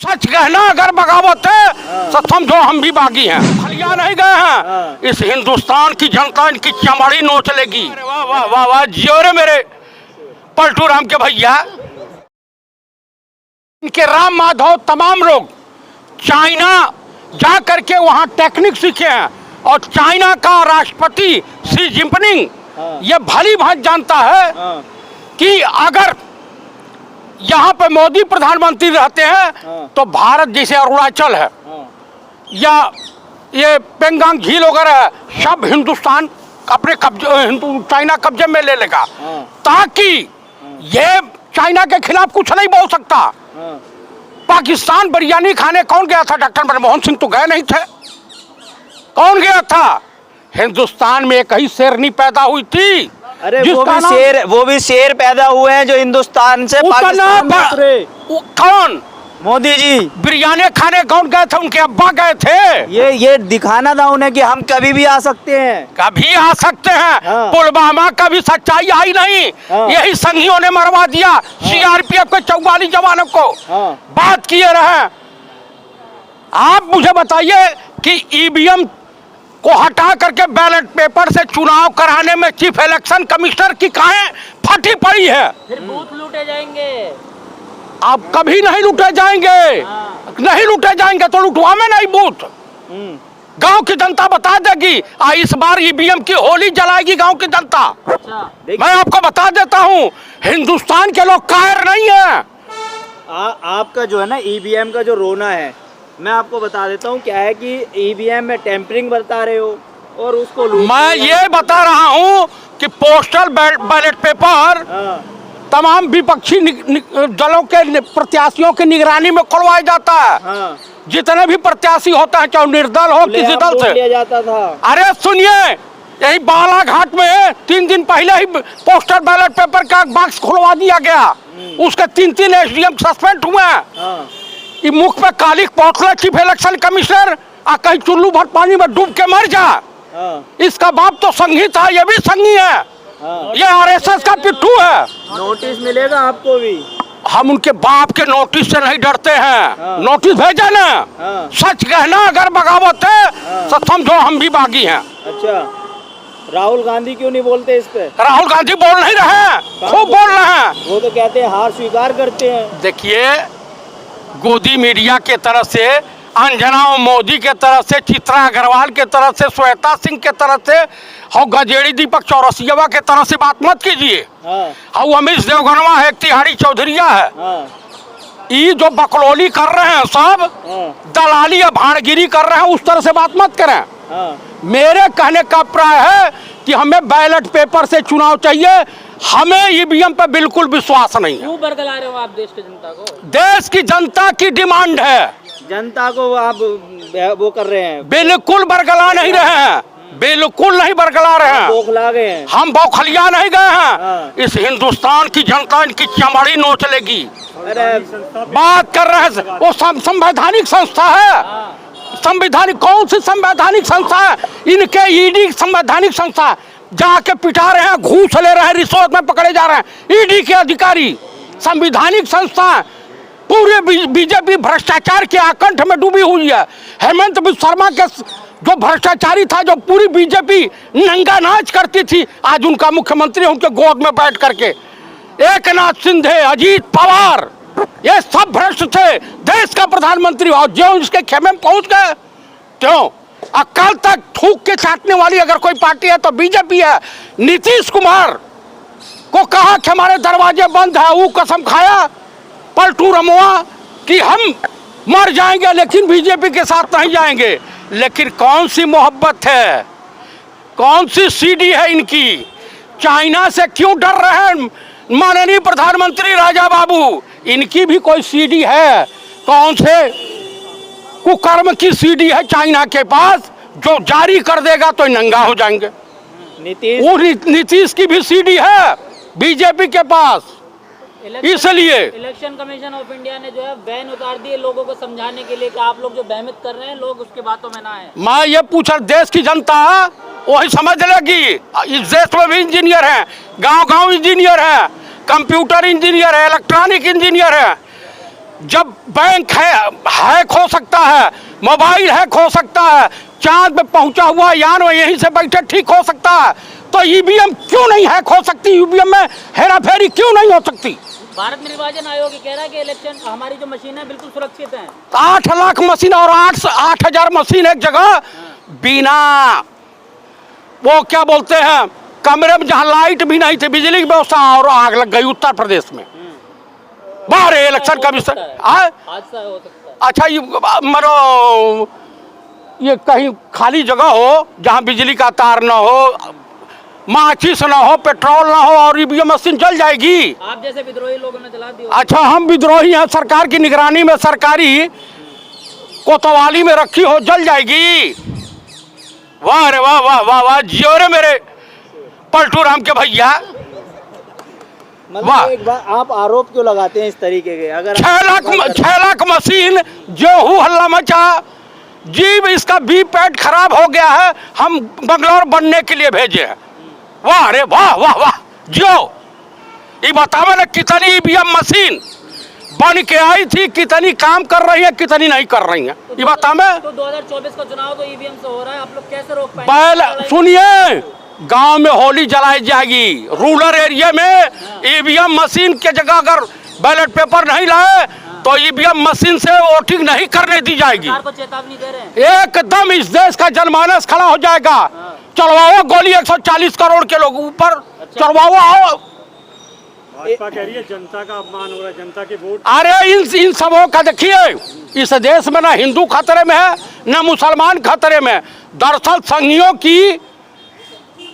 सच कहना अगर बगावत है तो समझो हम भी बागी हैं। खलिया नहीं गए हैं। इस हिंदुस्तान की जनता इनकी चमड़ी नोच लेगी। वाह वाह वाह वाह, जियो रे मेरे पलटू राम के भैया। इनके राम माधव तमाम लोग चाइना जा करके वहां टेक्निक सीखे हैं और चाइना का राष्ट्रपति शी जिनपिंग ये भली भांति जानता है कि अगर यहाँ पे मोदी प्रधानमंत्री रहते हैं तो भारत जैसे अरुणाचल है या ये पेंगांग झील वगैरह है, सब हिंदुस्तान अपने कब्जे चाइना कब्जे में ले लेगा ताकि ये चाइना के खिलाफ कुछ नहीं बोल सकता। पाकिस्तान बिरयानी खाने कौन गया था? डॉक्टर मनमोहन सिंह तो गए नहीं थे। कौन गया था? हिंदुस्तान में एक ही शेरनी पैदा हुई थी। अरे वो भी शेर पैदा हुए हैं जो हिंदुस्तान से पाकिस्तान में उतरे। कौन? मोदी जी। बिरयानी खाने कौन गए थे? उनके अब्बा गए थे। ये दिखाना था उन्हें कि हम कभी भी आ सकते हैं, कभी आ सकते हैं। पुलवामा का भी सच्चाई आई नहीं, यही संघियों ने मरवा दिया सीआरपीएफ के 44 जवानों को। बात किए रहे। आप मुझे बताइए कि ईवीएम को हटा करके बैलेट पेपर से चुनाव कराने में चीफ इलेक्शन कमिश्नर की काहें फटी पड़ी है? फिर बूथ लूटे जाएंगे। आप कभी नहीं लूटे जाएंगे। नहीं लूटे जाएंगे तो लुटवा में नहीं बूथ। गांव की जनता बता देगी। इस बार ईवीएम की होली जलाएगी गांव की जनता। मैं आपको बता देता हूं, हिंदुस्तान के लोग कायर नहीं है। आपका जो है ना ईवीएम का जो रोना है, मैं आपको बता देता हूँ क्या है कि ईवीएम में टेम्परिंग बता रहे हो और उसको मैं ये बता रहा हूँ कि पोस्टल बैलेट पेपर तमाम विपक्षी दलों के प्रत्याशियों की निगरानी में खोलवाया जाता है। जितने भी प्रत्याशी होता है, चाहे निर्दल हो किसी दल से, लिया जाता था। अरे सुनिए, यही बालाघाट में 3 दिन पहले ही पोस्टल बैलेट पेपर का बॉक्स खुलवा दिया गया। उसके 3 एसडीएम सस्पेंड हुए हैं। मुख पे कालिक पहुंचला चीफ इलेक्शन कमिश्नर कहीं चुल्लू भर पानी में डूब के मर जा। इसका बाप तो संघी था, ये भी संघी है। ये आरएसएस का पिट्ठू है। नोटिस मिलेगा आपको भी। हम उनके बाप के नोटिस से नहीं डरते हैं। नोटिस भेजा ना। सच कहना अगर बगावत है तो समझो हम भी बागी हैं। अच्छा, राहुल गांधी क्यों नहीं बोलते इस पे? राहुल गांधी बोल नहीं रहे हैं, खूब बोल रहे हैं। वो तो कहते हैं हार स्वीकार करते हैं। देखिए, गोदी मीडिया के तरफ से, अंजना मोदी के तरफ से, चित्रा अग्रवाल के तरफ से, श्वेता सिंह के तरफ से और गजेड़ी दीपक चौरसिया के तरफ से बात मत कीजिए। और अमीश देवगनवा है, तिहाड़ी चौधरिया है, ये जो बकलोली कर रहे हैं, सब दलाली या भाड़गिरी कर रहे हैं, उस तरह से बात मत करें। मेरे कहने का प्राय है कि हमें बैलेट पेपर से चुनाव चाहिए। हमें ईवीएम पे बिल्कुल विश्वास नहीं है। क्यों बरगला रहे हो आप देश की जनता को? देश की जनता की डिमांड है। जनता को आप वो कर रहे हैं। बिल्कुल बरगला नहीं रहे हैं, बिल्कुल नहीं बरगला रहे हैं। बौखला गए हैं। हम बौखलिया नहीं गए हैं। इस हिंदुस्तान की जनता इनकी चमड़ी नोच लेगी। बात कर रहे हैं, वो संवैधानिक संस्था है। संवैधानिक कौन सी संवैधानिक संस्था है? इनके ईडी संवैधानिक संस्था। जाके पिटा रहे हैं, घूस ले रहे हैं, रिश्वत में पकड़े जा रहे हैं ईडी के अधिकारी। संवैधानिक संस्था पूरे बीजेपी भ्रष्टाचार के आकंठ में डूबी हुई है। हेमंत बिस्वा शर्मा के जो भ्रष्टाचारी था, जो पूरी बीजेपी नंगा नाच करती थी, आज उनका मुख्यमंत्री उनके गोद में बैठ करके। एकनाथ शिंदे, अजीत पवार, ये सब भ्रष्ट थे। देश का प्रधानमंत्री और जो इसके खेमे में पहुंच गए, क्यों? अकाल तक थूक के चाटने वाली अगर कोई पार्टी है तो बीजेपी है। नीतीश कुमार को कहा कि हमारे दरवाजे बंद है, वो कसम खाया पलटू रमवा कि हम मर जाएंगे लेकिन बीजेपी के साथ नहीं जाएंगे। लेकिन कौन सी मोहब्बत है, कौन सी सीडी है इनकी? चाइना से क्यों डर रहे हैं माननीय प्रधानमंत्री राजा बाबू? इनकी भी कोई सीडी है? कौन से कुकर्म की सीडी है चाइना के पास जो जारी कर देगा तो नंगा हो जाएंगे? नीतीश की भी सीडी है बीजेपी के पास। इसलिए इलेक्शन कमीशन ऑफ इंडिया ने जो है बैन उतार दिए लोगों को समझाने के लिए कि आप लोग जो बहमत कर रहे हैं, लोग उसके बातों में ना आए। मैं ये पूछा, देश की जनता वही समझ लेगी। इस देश में भी इंजीनियर हैं, गांव-गांव इंजीनियर हैं, कंप्यूटर इंजीनियर है, इलेक्ट्रॉनिक इंजीनियर है। जब बैंक है हैक हो सकता है, मोबाइल हैक हो सकता है, चांद पे पहुंचा हुआ यान यहीं से बैठे ठीक हो सकता है, तो ईवीएम क्यों नहीं हैक हो सकती? ईवीएम में हेरा फेरी क्यों नहीं हो सकती? भारत निर्वाचन आयोग कह रहा है कि इलेक्शन हमारी जो मशीन है बिल्कुल सुरक्षित है। 8 लाख मशीन और 8,000 मशीन एक जगह बिना वो क्या बोलते हैं कमरे में जहां लाइट भी नहीं थी, बिजली की व्यवस्था, और आग लग गई उत्तर प्रदेश में। बाहर इलेक्शन कमीशन हादसा हो सकता है। अच्छा ये मरो ये कहीं खाली जगह हो जहां बिजली का तार ना हो, माचिस ना हो, पेट्रोल ना हो, और ईवीएम मशीन जल जाएगी। आप जैसे विद्रोही लोगों ने जला दी। अच्छा हम विद्रोही हैं, सरकार की निगरानी में सरकारी कोतवाली में रखी हो, जल जाएगी। वाह रे वाह वाह वाह वाह, जियो रे मेरे पलटू राम के भैया। मतलब एक बार आप आरोप क्यों लगाते हैं इस तरीके के? अगर 6 लाख मशीन जो हल्ला मचा, जीव इसका बी पैड खराब हो गया है, हम बंगलौर बनने के लिए भेजे हैं। वाह रे वाह वाह वाह, जो ये बताओ ना कितनी ईवीएम मशीन बन के आई थी, कितनी काम कर रही है, कितनी नहीं कर रही है, ये बताओ। तो 2024 का चुनाव तो ईवीएम से हो रहा है, आप लोग कैसे रोक पाएंगे? पहले सुनिए, गांव में होली जलाई जाएगी, रूरल एरिया में ईवीएम मशीन के जगह अगर बैलेट पेपर नहीं लाए तो ईवीएम मशीन से वोटिंग नहीं करने दी जाएगी। सरकार को चेतावनी दे रहे हैं। एकदम इस देश का जनमानस खड़ा हो जाएगा। चलवाओ गोली 140 करोड़ के लोग ऊपर चलवाओ। आओ, भाजपा कह रही है जनता का अपमान हो रहा है, जनता के वोट। अरे इन सबों का देखिए, इस देश में ना हिंदू खतरे में है ना मुसलमान खतरे में। दरअसल संघियों की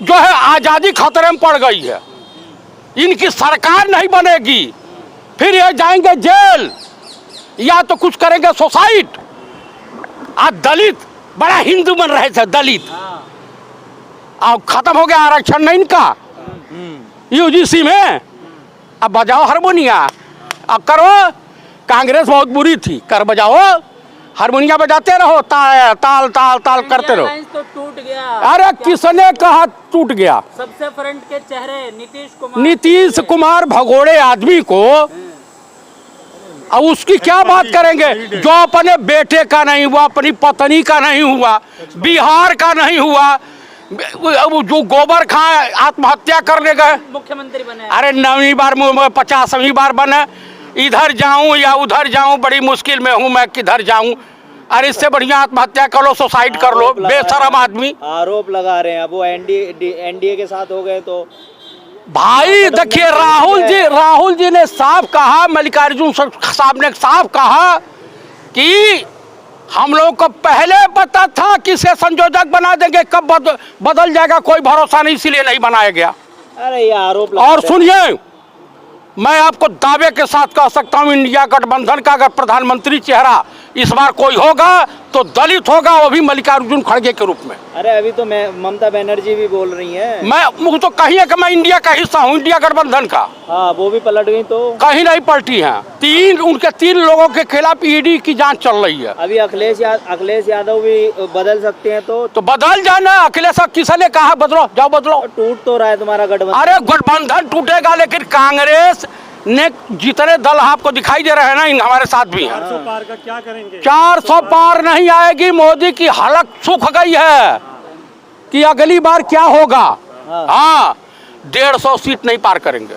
जो है आजादी खतरे में पड़ गई है। इनकी सरकार नहीं बनेगी, फिर ये जाएंगे जेल या तो कुछ करेंगे सोसाइट। आज दलित बड़ा हिंदू बन रहे थे, दलित अब खत्म हो गया आरक्षण नहीं इनका यूजीसी में। अब बजाओ हारमोनिया, अब करो। कांग्रेस बहुत बुरी थी, कर बजाओ, हारमोनिया बजाते रहो, ताल ताल ताल ताल करते रहो। तो टूट गया। अरे किसने कहा टूट गया? सबसे फ्रंट के चेहरे नीतीश कुमार भगोड़े आदमी को अब उसकी क्या बात करेंगे? जो अपने बेटे का नहीं हुआ, अपनी पत्नी का नहीं हुआ, बिहार का नहीं हुआ, जो गोबर खाए आत्महत्या करने गए, मुख्यमंत्री बने। अरे 9वीं बार 50वीं बार बने। इधर जाऊं या उधर जाऊं, बड़ी मुश्किल में हूं मैं, किधर जाऊं? अरे इससे बढ़िया आत्महत्या कर लो, सुसाइड कर लो, बेशरम आदमी। आरोप लगा रहे हैं। अब वो एनडीए के साथ हो गए तो भाई देखिए, राहुल जी ने साफ कहा, मल्लिकार्जुन साहब ने साफ कहा कि हम लोग को पहले पता था कि इसे संयोजक बना देंगे, कब बदल जाएगा कोई भरोसा नहीं, इसीलिए नहीं बनाया गया। अरे ये आरोप। और सुनिए, मैं आपको दावे के साथ कह सकता हूं, इंडिया गठबंधन का अगर प्रधानमंत्री चेहरा इस बार कोई होगा तो दलित होगा, वो भी मल्लिकार्जुन खड़गे के रूप में। अरे अभी तो मैं ममता बनर्जी भी बोल रही हैं। मैं मुझे तो कहिए कि मैं इंडिया का हिस्सा हूं, इंडिया गठबंधन का। हाँ, वो भी पलट गई तो कहीं नहीं पलटी हैं। उनके 3 लोगों के खिलाफ ईडी की जांच चल रही है। अभी अखिलेश यादव भी बदल सकते हैं तो बदल जाना। अखिलेश किसने कहा बदलो? जाओ बदलो। टूट तो रहा है तुम्हारा गठबंधन। अरे गठबंधन टूटेगा, लेकिन कांग्रेस ने जितने दल आपको दिखाई दे रहे हैं ना, हमारे साथ भी हैं। 400 पार का क्या करेंगे? 400 पार नहीं आएगी। मोदी की हालत सूख गई है कि अगली बार क्या होगा। हाँ, 150 सीट नहीं पार करेंगे।